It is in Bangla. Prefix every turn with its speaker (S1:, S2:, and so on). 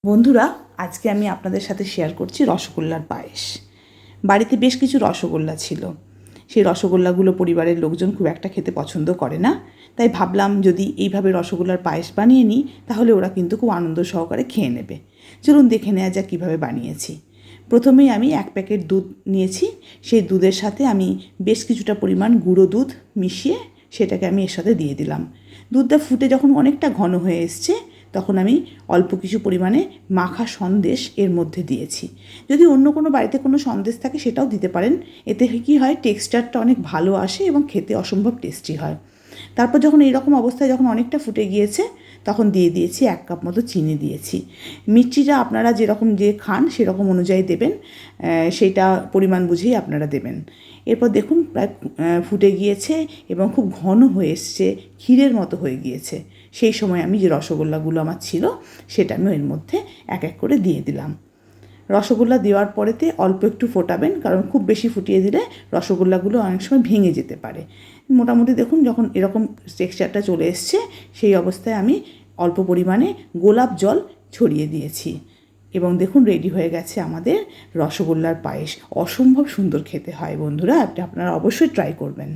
S1: বন্ধুরা, আজকে আমি আপনাদের সাথে শেয়ার করছি রসগোল্লার পায়েস। বাড়িতে বেশ কিছু রসগোল্লা ছিল। সেই রসগোল্লাগুলো পরিবারের লোকজন খুব একটা খেতে পছন্দ করে না, তাই ভাবলাম যদি এইভাবে রসগোল্লার পায়েস বানিয়ে নিই তাহলে ওরা কিন্তু খুব আনন্দ সহকারে খেয়ে নেবে। চলুন দেখে নেওয়া যাক কীভাবে বানিয়েছি। প্রথমেই আমি 1 প্যাকেট দুধ নিয়েছি। সেই দুধের সাথে আমি বেশ কিছুটা পরিমাণ গুঁড়ো দুধ মিশিয়ে সেটাকে আমি এর সাথে দিয়ে দিলাম। দুধটা ফুটে যখন অনেকটা ঘন হয়ে এসছে তখন আমি অল্প কিছু পরিমাণে মাখা সন্দেশ এর মধ্যে দিয়েছি। যদি অন্য কোনো বাড়িতে কোনো সন্দেশ থাকে সেটাও দিতে পারেন। এতে কী হয়, টেক্সচারটা অনেক ভালো আসে এবং খেতে অসম্ভব টেস্টি হয়। তারপর যখন এইরকম অবস্থায় যখন অনেকটা ফুটে গিয়েছে তখন দিয়ে দিয়েছি 1 কাপ মতো চিনি দিয়েছি। মিষ্টিটা আপনারা যেরকম যে খান সেরকম অনুযায়ী দেবেন, সেইটা পরিমাণ বুঝেই আপনারা দেবেন। এরপর দেখুন প্রায় ফুটে গিয়েছে এবং খুব ঘন হয়ে এসছে, ক্ষীরের মতো হয়ে গিয়েছে। সেই সময় আমি যে রসগোল্লাগুলো আমার ছিল সেটা আমি এর মধ্যে এক এক করে দিয়ে দিলাম। রসগোল্লা দেওয়ার পরেতে অল্প একটু ফোটাবেন, কারণ খুব বেশি ফুটিয়ে দিলে রসগোল্লাগুলো অনেক সময় ভেঙে যেতে পারে। মোটামুটি দেখুন যখন এরকম টেক্সচারটা চলে এসছে সেই অবস্থায় আমি অল্প পরিমাণে গোলাপ জল ছড়িয়ে দিয়েছি এবং দেখুন রেডি হয়ে গেছে আমাদের রসগোল্লার পায়েস। অসম্ভব সুন্দর খেতে হয় বন্ধুরা, আপনারা অবশ্যই ট্রাই করবেন।